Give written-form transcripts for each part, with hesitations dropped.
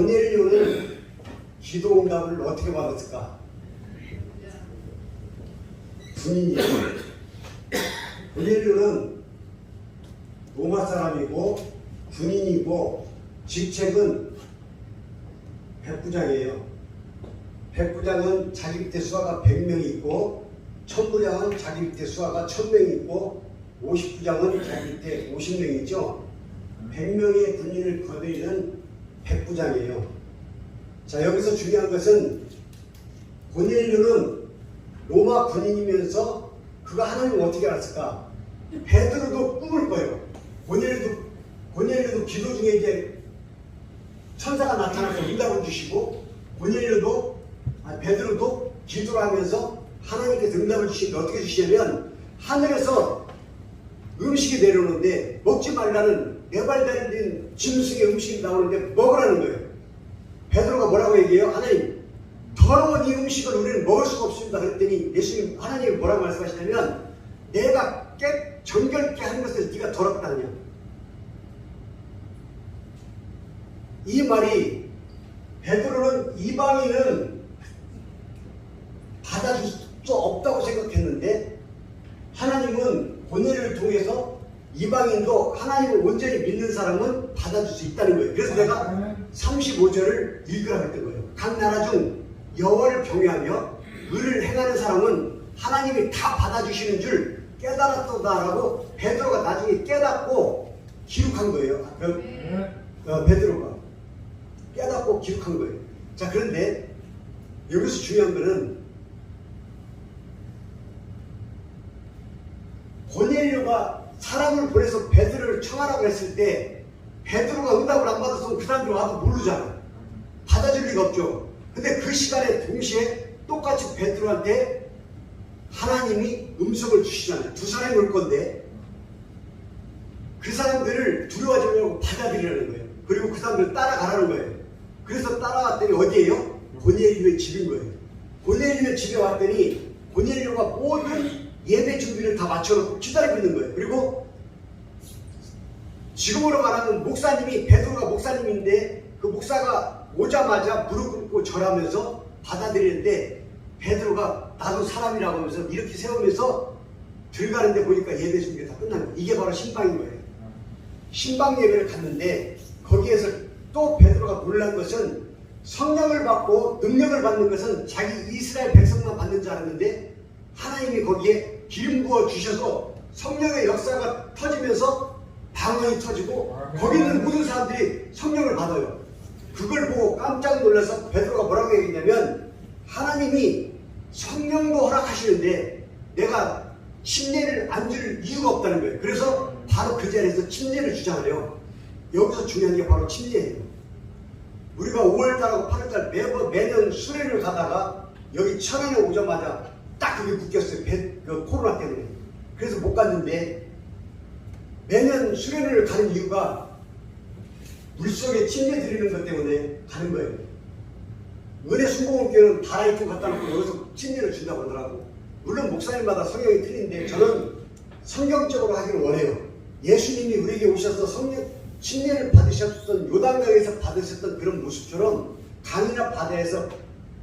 고넬료는 기도 응답을 어떻게 받았을까? 군인이에요. 고넬료는 로마 사람이고 군인이고 직책은 백부장이에요. 백부장은 자기 밑에 수하가 100명이 있고 천부장은 자기 밑에 수하가 1000명이 있고 50부장은 자기 밑에 50명이 있죠. 100명의 군인을 거느리는 백부장이에요. 자, 여기서 중요한 것은 고넬료는 로마 군인이면서 그가 하나님을 어떻게 알았을까? 베드로도 꿈을 꿔요. 고넬료도 기도 중에 이제 천사가 나타나서 응답을 주시고 베드로도 기도를 하면서 하나님께서 응답을 주시는데 어떻게 주시냐면 하늘에서 음식이 내려오는데 먹지 말라는 네 발 달린 짐승의 음식이 나오는데 먹으라는 거예요. 베드로가 뭐라고 얘기해요? 하나님, 더러운 이 음식을 우리는 먹을 수가 없습니다. 그랬더니 예수님, 하나님이 뭐라고 말씀하시냐면 내가 정결케 하는 것을 네가 더럽다느냐. 이 말이 베드로는 이방인은 받아줄 수 없다고 생각했는데 하나님은 고넬료를 통해서 이방인도 하나님을 온전히 믿는 사람은 받아줄 수 있다는 거예요. 그래서 내가 35절을 읽으라고 했던 거예요. 각 나라 중 여호와를 경외하며 의를 행하는 사람은 하나님이 다 받아주시는 줄 깨달았도다라고 베드로가 나중에 깨닫고 기록한 거예요. 베드로가 깨닫고 기록한 거예요. 자, 그런데 여기서 중요한 거는 고넬료가 사람을 보내서 베드로를 청하라고 했을 때 베드로가 응답을 안 받았으면 그 사람들이 와도 모르잖아. 받아줄 리가 없죠. 근데 그 시간에 동시에 똑같이 베드로한테 하나님이 음성을 주시잖아요. 두 사람이 올 건데 그 사람들을 두려워하지 말고 받아들이라는 거예요. 그리고 그 사람들을 따라가라는 거예요. 그래서 따라왔더니 어디예요? 고넬료의 집인 거예요. 고넬료의 집에 왔더니 고넬료가 모든 예배 준비를 다 맞춰놓고 기다리고 있는 거예요. 그리고 지금으로 말하면 목사님이, 베드로가 목사님인데 그 목사가 오자마자 무릎 꿇고 절하면서 받아들이는데 베드로가 나도 사람이라고 하면서 이렇게 세우면서 들어가는데 보니까 예배 준비가 다 끝난 거예요. 이게 바로 신방인 거예요. 신방 예배를 갔는데 거기에서 또 베드로가 놀란 것은 성령을 받고 능력을 받는 것은 자기 이스라엘 백성만 받는 줄 알았는데 하나님이 거기에 기름 부어 주셔서 성령의 역사가 터지면서 방언이 터지고 거기 있는 모든 사람들이 성령을 받아요. 그걸 보고 깜짝 놀라서 베드로가 뭐라고 얘기했냐면 하나님이 성령도 허락하시는데 내가 침례를 안 줄 이유가 없다는 거예요. 그래서 바로 그 자리에서 침례를 주잖아요. 여기서 중요한 게 바로 침례예요. 우리가 5월달하고 8월달 매년 수련을 가다가 여기 천안에 오자마자 딱 그게 묶였어요. 그 코로나 때문에. 그래서 못 갔는데 매년 수련을 가는 이유가 물속에 침례 드리는 것 때문에 가는 거예요. 은혜 순복음교회는 다라이트 갖다 놓고 여기서 침례를 준다고 하더라고. 물론 목사님마다 성경이 틀린데 저는 성경적으로 하기를 원해요. 예수님이 우리에게 오셔서 침례를 받으셨던 요단강에서 받으셨던 그런 모습처럼 강이나 바다에서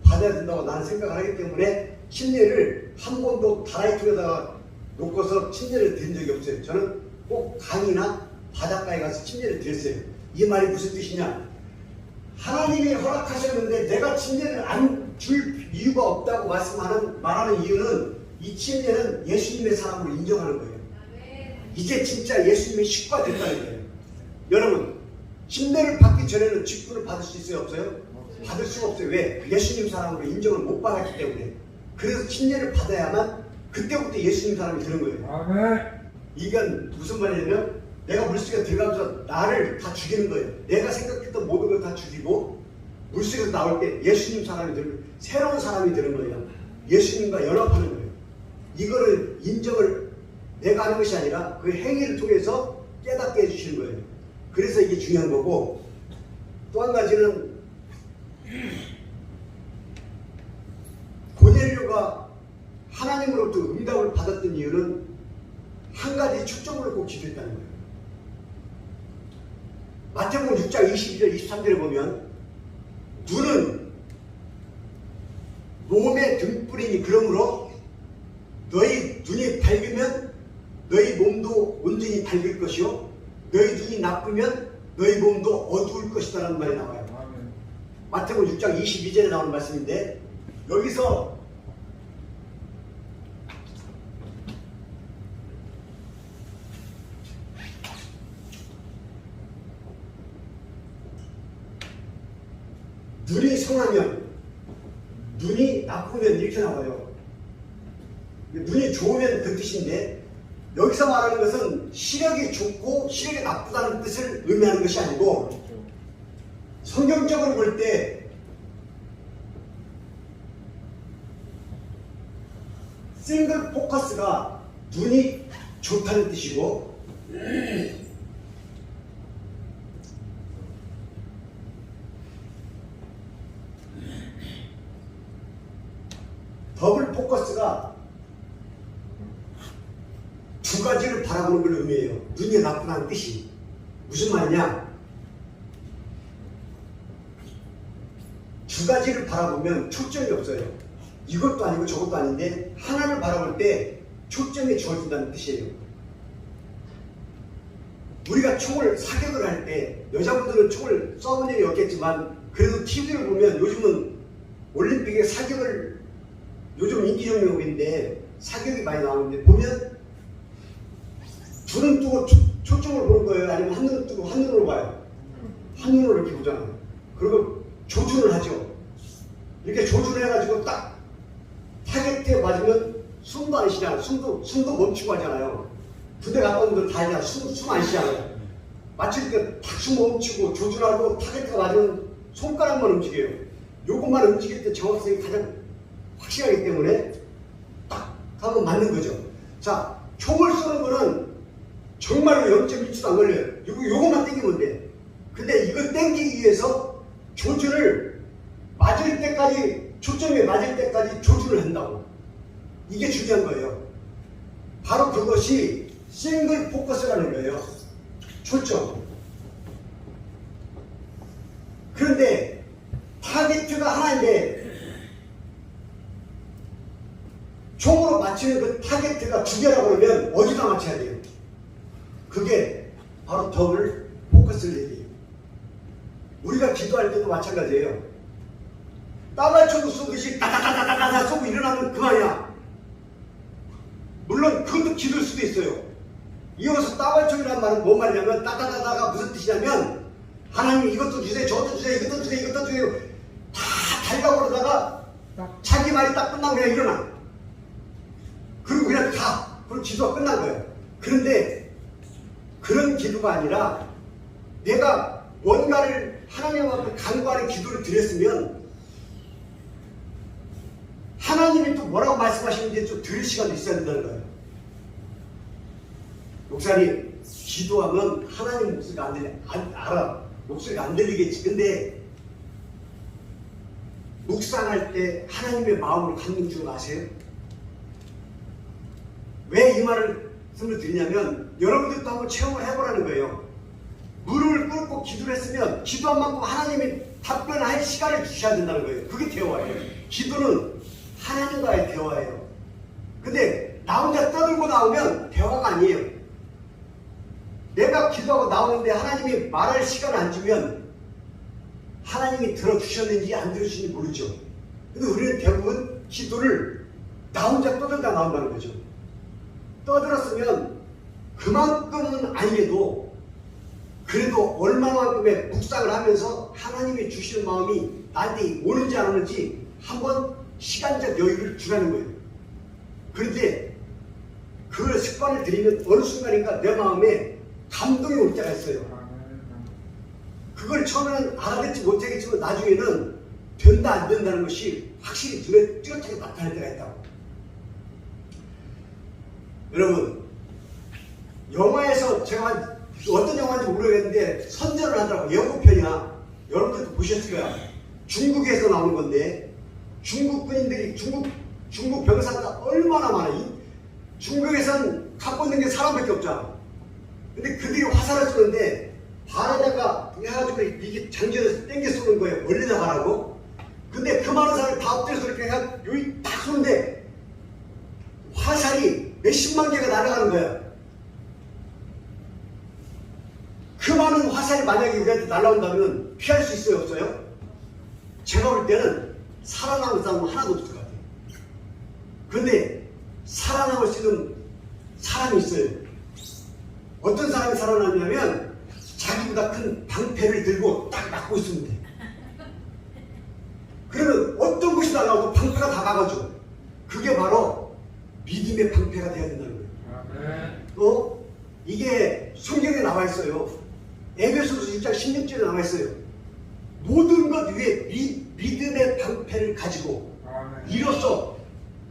받아야 된다고 나는 생각을 하기 때문에 침례를 한 번도 다라이트에다가 놓고서 침례를 드린 적이 없어요. 저는 꼭 강이나 바닷가에 가서 침례를 드렸어요. 이 말이 무슨 뜻이냐? 하나님이 허락하셨는데 내가 침례를 안 줄 이유가 없다고 말하는 이유는 이 침례는 예수님의 사람으로 인정하는 거예요. 이제 진짜 예수님의 식구가 됐다는 거예요. 여러분, 침례를 받기 전에는 직분을 받을 수 있어요? 없어요? 받을 수가 없어요. 왜? 예수님 사람으로 인정을 못 받았기 때문에. 그래서 침례를 받아야만 그때부터 예수님 사람이 되는 거예요. 이건 무슨 말이냐면 내가 물속에 들어가면서 나를 다 죽이는 거예요. 내가 생각했던 모든 걸 다 죽이고 물속에서 나올 때 예수님 사람이 되는, 새로운 사람이 되는 거예요. 예수님과 연합하는 거예요. 이거를 인정을 내가 하는 것이 아니라 그 행위를 통해서 깨닫게 해주시는 거예요. 그래서 이게 중요한 거고, 또 한 가지는 고넬료가 하나님으로부터 응답을 받았던 이유는 한 가지 초점을 꼭 기도했다는 거예요. 마태복음 6장 22절 23절에 보면 눈은 몸의 등불이니 그러므로 너희 눈이 밝으면 너희 몸도 온전히 밝을 것이요 너희 눈이 나쁘면 너희 몸도 어두울 것이다라는 말이 나와요. 마태복음 6장 22절에 나오는 말씀인데 여기서 눈이 성하면 눈이 나쁘면 이렇게 나와요. 눈이 좋으면 그 뜻인데 여기서 말하는 것은 시력이 좋고 시력이 나쁘다는 뜻을 의미하는 것이 아니고 성경적으로 볼 때 싱글 포커스가 눈이 좋다는 뜻이고 더블 포커스가 두 가지를 바라보는 걸 의미해요. 눈이 나쁘다는 뜻이 무슨 말이냐? 두 가지를 바라보면 초점이 없어요. 이것도 아니고 저것도 아닌데 하나를 바라볼 때 초점이 주어진다는 뜻이에요. 우리가 총을 사격을 할 때 여자분들은 총을 쏴본 적이 없겠지만 그래도 TV를 보면 요즘은 올림픽에 사격을 요즘 인기 종목인데 사격이 많이 나오는데 보면 두 눈 뜨고 초점을 보는 거예요? 아니면 한 눈 뜨고 한눈으로 봐요? 한눈으로 이렇게 보잖아요. 그리고 조준을 하죠. 이렇게 조준을 해가지고 딱 타겟에 맞으면 숨도 안 쉬잖아요. 숨도 멈추고 하잖아요. 군대 갔다 온 분들 다 하잖아요. 숨 안 쉬잖아요. 마칠 때 탁 숨 멈추고 조준하고 타겟에 맞으면 손가락만 움직여요. 요것만 움직일 때 정확성이 가장 확실하기 때문에 딱 하면 맞는 거죠. 자, 총을 쏘는 거는 정말로 0.1초도 안 걸려요. 요것만 땡기면 돼. 근데 이걸 땡기기 위해서 조준을 맞을 때까지, 초점에 맞을 때까지 조준을 한다고. 이게 중요한 거예요. 바로 그것이 싱글 포커스라는 거예요. 초점. 그런데 타겟가 하나인데 총으로 맞추는 그 타겟가 두 개라고 그러면 어디다 맞춰야 돼요? 그게 바로 더블 포커스를 얘기해요. 우리가 기도할 때도 마찬가지예요. 따발총을 쏘듯이 따다다다다다 쏘고 일어나면 그만이야. 물론 그것도 기도일 수도 있어요. 이어서 따발총이라는 말은 뭔 말이냐면 따다다다가 무슨 뜻이냐면 하나님 이것도 주세요, 저것도 주세요, 이것도 주세요, 이것도 주세요. 다 달라고 그러다가 자기 말이 딱 끝나고 그냥 일어나. 그리고 그냥 가. 그리고 기도가 끝난 거예요. 그런데 그런 기도가 아니라 내가 뭔가를 하나님 앞에 간구하는 기도를 드렸으면 하나님이 또 뭐라고 말씀하시는지 좀 들을 시간도 있어야 된다는 거예요. 목사님, 기도하면 하나님 목소리가 안 들려. 알아. 목소리가 안 들리겠지. 근데 묵상할 때 하나님의 마음을 갖는 줄 아세요? 왜 이 말씀을 드리냐면 여러분들도 한번 체험을 해보라는 거예요. 무릎을 꿇고 기도를 했으면 기도한 만큼 하나님이 답변할 시간을 주셔야 된다는 거예요. 그게 대화예요. 기도는 하나님과의 대화예요. 근데 나 혼자 떠들고 나오면 대화가 아니에요. 내가 기도하고 나오는데 하나님이 말할 시간을 안 주면 하나님이 들어주셨는지 안 들어주셨는지 모르죠. 근데 우리는 대부분 기도를 나 혼자 떠들다 나온다는 거죠. 떠들었으면 그만큼은 아니래도 그래도 얼마만큼의 묵상을 하면서 하나님이 주시는 마음이 나한테 오는지 안 오는지 한번 시간적 여유를 주라는 거예요. 그런데 그 습관을 들이면 어느 순간인가 내 마음에 감동이 올 때가 있어요. 그걸 처음에는 알아듣지 못하겠지만 나중에는 된다 안 된다는 것이 확실히 눈에 뚜렷하게 나타날 때가 있다고. 여러분, 영화에서 제가 어떤 영화인지 모르겠는데 선전을 하더라고. 예고편이나 여러분들도 보셨을 거야. 중국에서 나오는 건데 중국 군인들이 중국 병사가 얼마나 많아. 중국에선 갖고 있는 게 사람밖에 없잖아. 근데 그들이 화살을 쏘는데 발에다가 해가지고 이게 장전해서 땡겨 쏘는 거예요. 멀리다가 가라고. 근데 그 많은 사람이 다 엎드려서 이렇게 그냥 여기 딱 쏘는데 화살이 몇십만 개가 날아가는 거야. 그 많은 화살이 만약에 우리한테 날아온다면 피할 수 있어요, 없어요? 제가 볼 때는 살아남을 사람은 하나도 없을 것 같아요. 그런데 살아남을 수 있는 사람이 있어요. 어떤 사람이 살아남냐면 자기보다 큰 방패를 들고 딱 막고 있으면 돼. 그러면 어떤 것이 날아와도 방패가 다 막아줘. 그게 바로 믿음의 방패가 돼야 된다는 거예요. 이게 성경에 나와 있어요. 에베소서 1장 16절에 나와 있어요. 모든 것 위에 믿음의 방패를 가지고 이로써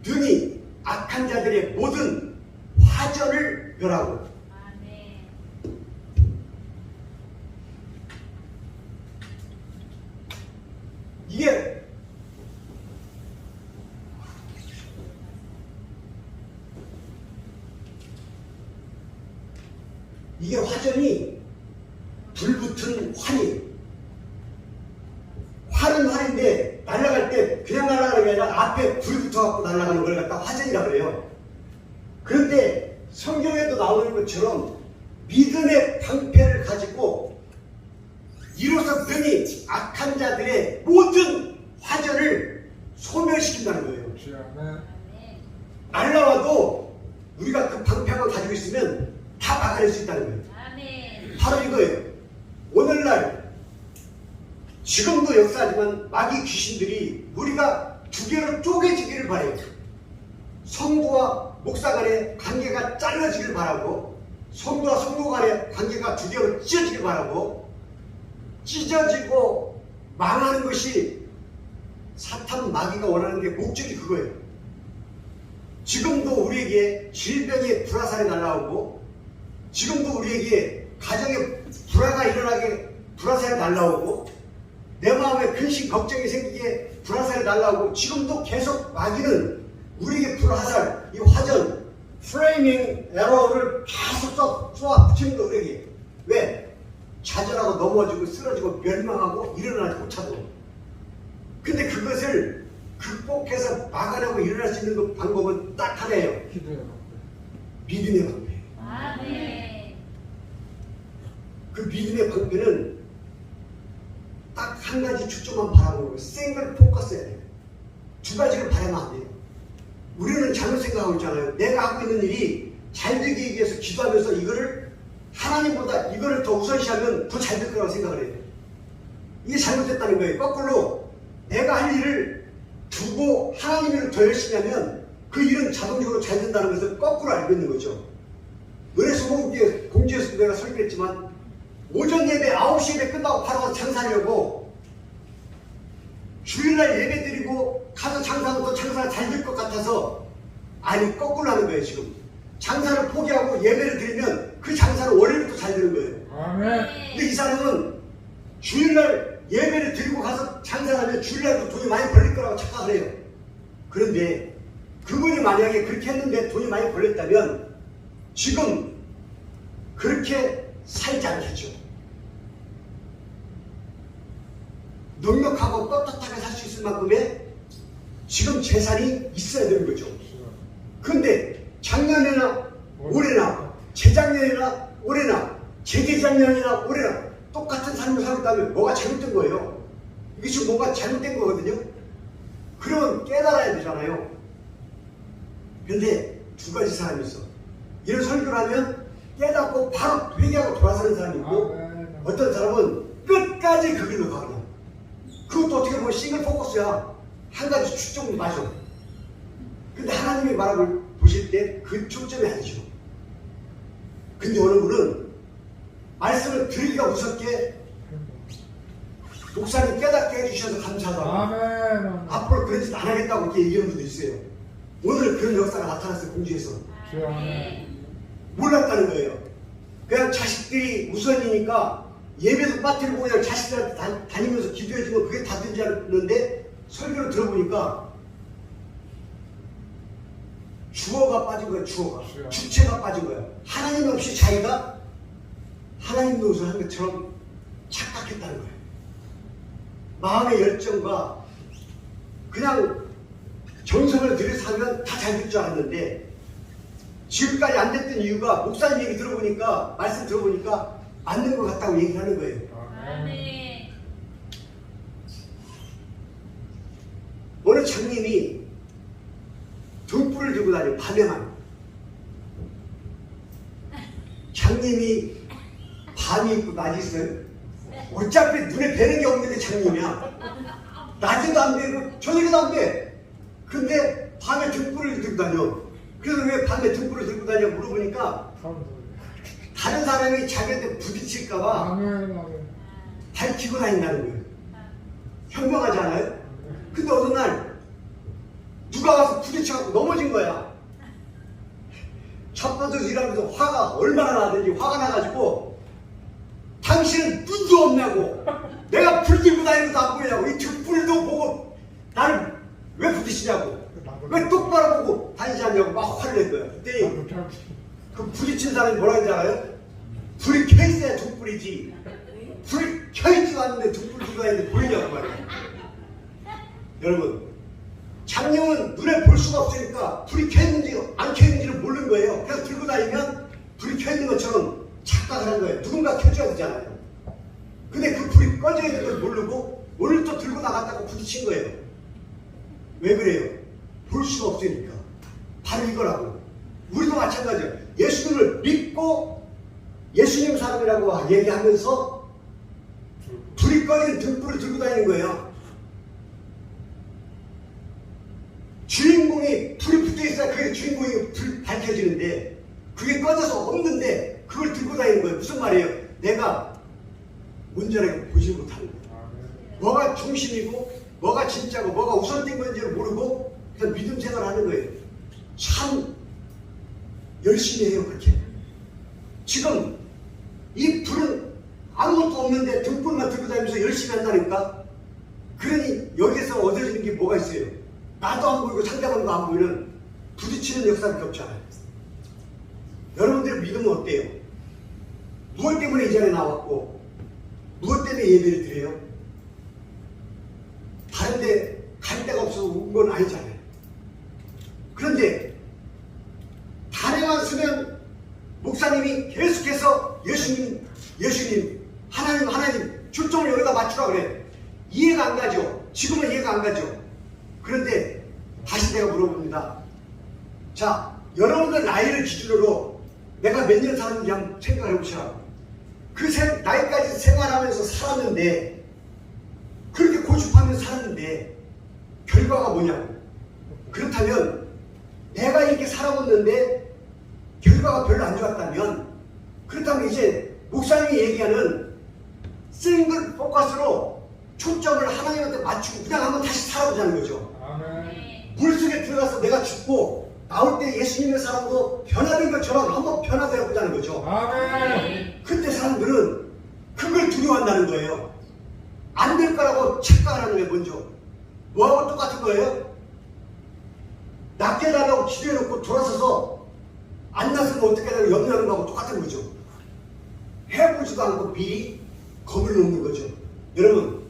능히 악한 자들의 모든 화전을 멸하고. 이게 화전이 불붙은 활이에요. 활은 활인데 날아갈 때 그냥 날아가는 게 아니라 앞에 불 붙어갖고 날아가는 걸 갖다 화전이라 그래요. 그런데 성경에도 나오는 것처럼 믿음의 방패를 가지고 이로써 능히 악한 자들의 모든 화전을 소멸시킨다는 거예요. 날라와도 우리가 그 방패만 가지고 있으면 다 막아낼 수 있다는 거예요. 바로 이거예요. 오늘날 지금도 역사하지만 마귀 귀신들이 우리가 두 개로 쪼개지기를 바래요. 성도와 목사 간의 관계가 잘라지길 바라고, 성도와 성도 간의 관계가 두 개로 찢어지길 바라고, 찢어지고 망하는 것이 사탄 마귀가 원하는 게 목적이 그거예요. 지금도 우리에게 질병의 불화살이 날라오고, 지금도 우리에게 가정에 불화가 일어나게 불화살이 날라오고, 내 마음에 근심 걱정이 생기게 불화살이 날라오고, 지금도 계속 마귀는 우리에게 불화살, 이 화전, 프레이밍 에러를 계속 쏘아 붙이는 거 우리에게. 왜? 좌절하고 넘어지고 쓰러지고 멸망하고 일어나지 못하도록. 근데 그것을 극복해서 막아내고 일어날 수 있는 방법은 딱 하나예요. 믿음의 방패. 그 믿음의 방패는 딱 한 가지 초점만 바라보는 거예요. 생글 포커스해야 돼요. 두 가지를 바라면 안 돼요. 우리는 잘못 생각하고 있잖아요. 내가 하고 있는 일이 잘 되기 위해서 기도하면서 이거를 하나님보다 이거를 더 우선시하면 더 잘 될 거라고 생각을 해요. 이게 잘못됐다는 거예요. 거꾸로 내가 할 일을 두고 하나님 일을 더 열심히 하면 그 일은 자동적으로 잘 된다는 것을 거꾸로 알고 있는 거죠. 은혜소공주에 공주에서도 내가 설교했지만 오전 예배 9시 예배 끝나고 바로 가서 장사하려고 주일날 예배 드리고 가서 장사하면 또 장사가 잘 될 것 같아서, 아니 거꾸로 하는 거예요. 지금 장사를 포기하고 예배를 드리면 그 장사는 월요일부터 잘 되는 거예요. 아멘. 근데 이 사람은 주일날 예배를 드리고 가서 장사를 하면 주일날도 돈이 많이 벌릴 거라고 착각을 해요. 그런데 그분이 만약에 그렇게 했는데 돈이 많이 벌렸다면 지금 그렇게 살지 않겠죠. 넉넉하고 떳떳하게 살 수 있을 만큼의 지금 재산이 있어야 되는 거죠. 그런데 작년이나 올해나 재작년이나 올해나 재재작년이나 올해나 똑같은 삶을 살고 있다면 뭐가 잘못된 거예요. 이게 지금 뭔가 잘못된 거거든요. 그러면 깨달아야 되잖아요. 근데 두 가지 사람이 있어. 이런 설교를 하면 깨닫고 바로 회개하고 돌아서는 사람이 있고, 어떤 사람은 끝까지 그 길로 가. 그것도 어떻게 보면 싱글 포커스야. 한 가지 초점을 맞아. 근데 하나님이 말을 보실 때 그 초점이 아니죠. 근데 어느 분은 말씀을 들으기가 무섭게 목사님 깨닫게 해주셔서 감사하다고, 아멘. 앞으로 그런 짓 안 하겠다고 이렇게 얘기하는 분도 있어요. 오늘 그런 역사가 나타났어요. 공주에서. 몰랐다는 거예요. 그냥 자식들이 우선이니까 예배도 빠뜨리고 그냥 자식들한테 다니면서 기도해주면 그게 다 된 줄 알았는데, 설교를 들어보니까 주어가 빠진 거야. 주어가. 주체가 빠진 거야. 하나님 없이 자기가 하나님 노릇을 한 것처럼 착각했다는 거예요. 마음의 열정과 그냥 정성을 들여서 하면 다 잘 될 줄 알았는데 지금까지 안 됐던 이유가 목사님 얘기 들어보니까 말씀 들어보니까 맞는 것 같다고 얘기를 하는 거예요. 아멘. 어느 장님이 등불을 들고 다녀 밤에만. 장님이 밤이 있고 낮이 있어요. 어차피 눈에 뵈는 게 없는데 장님이야. 낮에도 안 되고 저녁에도 안 돼. 근데 밤에 등불을 들고 다녀. 그래서 왜 밤에 등불을 들고 다녀 물어보니까 다른 사람이 자기한테 부딪힐까봐 밝히고 다닌다는 거예요. 현명하지 않아요? 근데 어느 날 누가 와서 부딪혀갖고 넘어진 거야. 첫 번째 일하면서 화가 얼마나 나든지 화가 나가지고 당신은 눈도 없냐고, 내가 불 들고 다니면서 안 보이냐고, 이 등불도 보고 나를 왜 부딪히냐고, 왜 똑바로 보고 다니지 않냐고 막 화를 낸 거야. 그때 그 부딪힌 사람이 뭐라 하는지 알아요? 불이 켜있어야 등불이지, 불이 켜있지도 않는데 등불 들고 다니는데 보이냐고 말이야. 여러분, 장님은 눈에 볼 수가 없으니까 불이 켜있는지 안 켜있는지를 모르는 거예요. 그래서 들고 다니면 불이 켜있는 것처럼 착각을 한 거예요. 누군가 켜줘야 되잖아요. 근데 그 불이 꺼져 있는 걸 모르고 오늘 또 들고 나갔다고 부딪힌 거예요. 왜 그래요? 볼 수가 없으니까. 바로 이거라고. 우리도 마찬가지예요. 예수님을 믿고 예수님 사람이라고 얘기하면서 불이 꺼진 등불을 들고 다니는 거예요. 주인공이 불이 붙어 있어야 그게 주인공이 불 밝혀지는데 그게 꺼져서 없는데 그걸 들고 다니는 거예요. 무슨 말이에요? 내가 온전하게 보지 못하는 거예요. 뭐가 중심이고 뭐가 진짜고 뭐가 우선된 건지를 모르고 그냥 믿음 생활을 하는 거예요. 참 열심히 해요. 그렇게. 지금 이 불은 아무것도 없는데 등불만 들고 다니면서 열심히 한다니까. 그러니 여기서 얻어지는 게 뭐가 있어요? 나도 안 보이고 상대방도 안 보이는 부딪히는 역사밖에 없잖아요. 여러분들의 믿음은 어때요? 무엇 때문에 이 자리에 나왔고 무엇 때문에 예배를 드려요? 다른 데 갈 데가 없어서 온 건 아니잖아요. 그런데 다리만 쓰면 목사님이 계속해서 예수님, 하나님 초점을 여기다 맞추라 그래. 이해가 안 가죠? 지금은 이해가 안 가죠? 그런데 다시 내가 물어봅니다. 자, 여러분들 나이를 기준으로 내가 몇 년 사는지 한번 생각해 보시라고. 그 나이까지 생활하면서 살았는데, 그렇게 고집하면서 살았는데 결과가 뭐냐고. 그렇다면 내가 이렇게 살아왔는데 결과가 별로 안 좋았다면, 그렇다면 이제 목사님이 얘기하는 싱글 포커스로 초점을 하나님한테 맞추고 그냥 한번 다시 살아보자는 거죠. 물속에 들어가서 내가 죽고 나올 때 예수님의 사랑으로 변화된 것처럼 한번 변화되어 보자는 거죠. 아멘. 그때 사람들은 그걸 두려워한다는 거예요. 안 될 거라고 착각하는 거예요. 먼저 뭐하고 똑같은 거예요? 낫게 해달라고 기도해놓고 돌아서서 안 났으면 어떻게 하냐고 염려하는 거하고 똑같은 거죠. 해보지도 않고 미리 겁을 놓는 거죠. 여러분,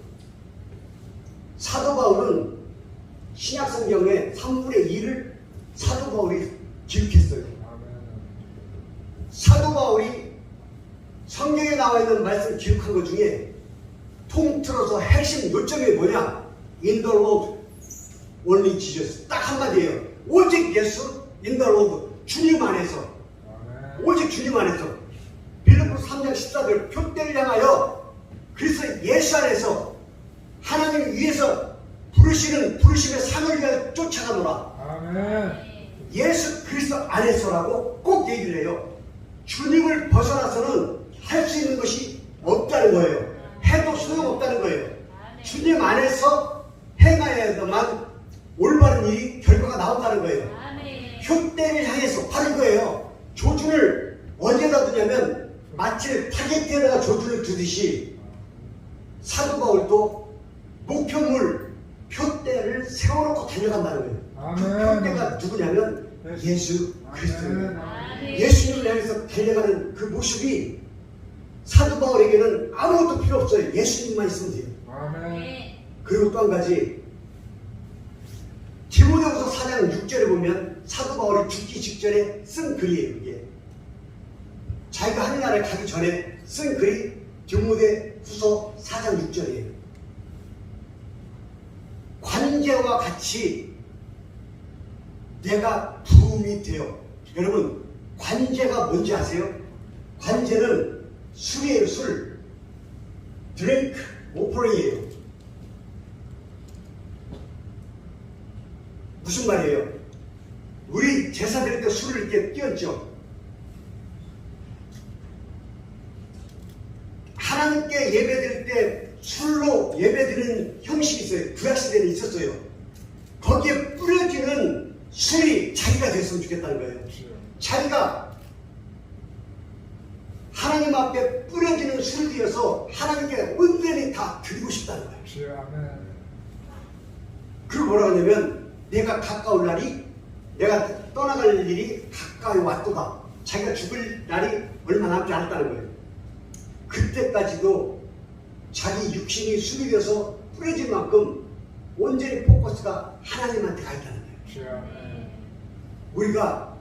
사도 바울은 신약 성경의 3분의 2를 사도 바울이 기록했어요. 사도 바울이 성경에 나와 있는 말씀을 기록한 것 중에 통틀어서 핵심 요점이 뭐냐? In the Lord, only Jesus. 딱 한마디예요. 오직 예수, in the Lord, 주님 안에서. 오직 주님 안에서. 빌립보서 3장 14절, 표대를 향하여 그리스도 예수 안에서 하나님 위에서 부르심의 상을 위하여 쫓아가노라. 아멘. 예수 그리스도 안에서라고 꼭 얘기를 해요. 주님을 벗어나서는 할 수 있는 것이 없다는 거예요. 해도 소용없다는 거예요. 주님 안에서 행하여야만 올바른 일이 결과가 나온다는 거예요. 표대를 향해서 바로 이거예요. 조준을 어디에다 두냐면 마치 타겟에다가 조준을 두듯이 사도 바울도 목표물 표대를 세워놓고 달려간다는 거예요. 그 표대가 누구냐면 예수 그리스도예요. 예수님을 향해서 달려가는 그 모습이 사도 바울에게는 아무것도 필요 없어요. 예수님만 있으면 돼요. 아멘. 그리고 또 한 가지, 디모데후서 4장 6절에 보면 사도 바울이 죽기 직전에 쓴 글이에요. 이게 자기가 하늘나라에 가기 전에 쓴 글이 디모데후서 4장 6절이에요. 관제와 같이 내가 부음이 되어. 여러분, 관제가 뭔지 아세요? 관제는 술이에요. 술. 드링크 오퍼링이에요. 무슨 말이에요? 우리 제사 드릴 때 술을 이렇게 띄었죠. 하나님께 예배 드릴 때 술로 예배 드리는 형식이 있어요. 구약시대에 있었어요. 거기에 뿌려지는 술이 자기가 됐으면 좋겠다는 거예요. 자기가 하나님 앞에 뿌려지는 술을 되어서 하나님께 온전히 다 드리고 싶다는 거예요. 그리고 뭐라 하냐면, 내가 가까울 날이, 내가 떠나갈 일이 가까이 왔도다. 자기가 죽을 날이 얼마 남지 않았다는 거예요. 그때까지도 자기 육신이 술이 되어서 뿌려질 만큼 온전히 포커스가 하나님한테 가 있다는 거예요. 우리가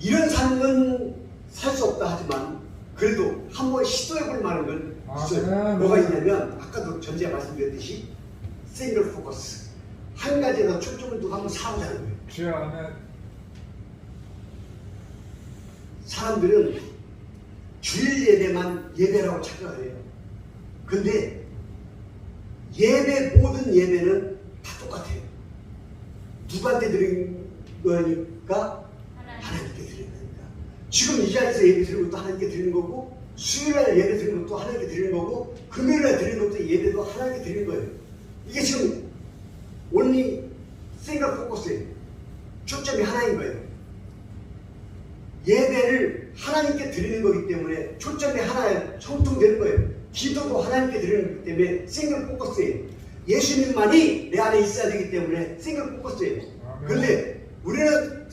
이런 삶은 살 수 없다 하지만 그래도 한번 시도해볼 만한 건 있어요. 뭐가 있냐면, 아까도 전제 말씀드렸듯이 싱글 포커스, 한 가지에서 초점을 두고 한번 살아보자는 거예요. 사람들은 주일 예배만 예배라고 착각을 해요. 근데 예배, 모든 예배는 다 똑같아요. 누구한테 드리는 거니까? 하나님께 드리는 거니까. 지금 이 자리에서 예배 드리는 것도 하나님께 드리는 거고, 수요일날 예배 드리는 것도 하나님께 드리는 거고, 금요일날 드리는 것도 예배도 하나님께 드리는 거예요. 이게 지금 only single focus예요. 초점이 하나인 거예요. 예배를 하나님께 드리는 거기 때문에 초점이 하나에 성통되는 거예요. 기도도 하나님께 드리는 거기 때문에 싱글 포커스예요. 예수님만이 내 안에 있어야 되기 때문에 싱글 포커스예요. 그런데 우리는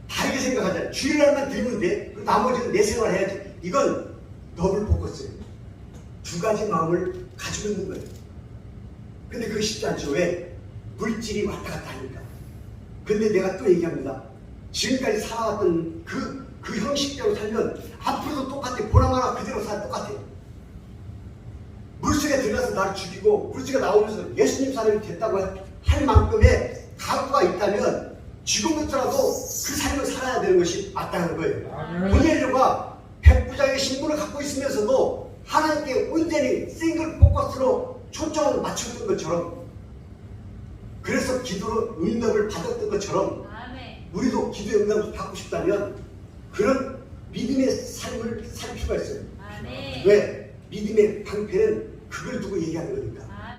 다르게 생각하잖아요. 주일날만 드리면 돼. 그 나머지는 내 생활 해야지. 이건 더블 포커스예요. 두 가지 마음을 가지고 있는 거예요. 근데 그게 쉽지 않죠. 왜? 물질이 왔다 갔다 하니까. 근데 내가 또 얘기합니다. 지금까지 살아왔던 그 형식대로 살면 앞으로도 똑같아. 보나마나 그대로 살아 똑같아요. 물속에 들어가서 나를 죽이고 물속에 나오면서 예수님 사람이 됐다고 할 만큼의 각오가 있다면 지금부터라도 그 삶을 살아야 되는 것이 맞다는 거예요. 고넬료가 백부장의 신분을 갖고 있으면서도 하나님께 온전히 싱글 포커스로 초점을 맞췄던 것처럼, 그래서 기도로 응답을 받았던 것처럼 우리도 기도의 응답을 받고 싶다면 그런 믿음의 삶을 살 필요가 있어요. 왜? 믿음의 방패는 그걸 두고 얘기하는 거니까.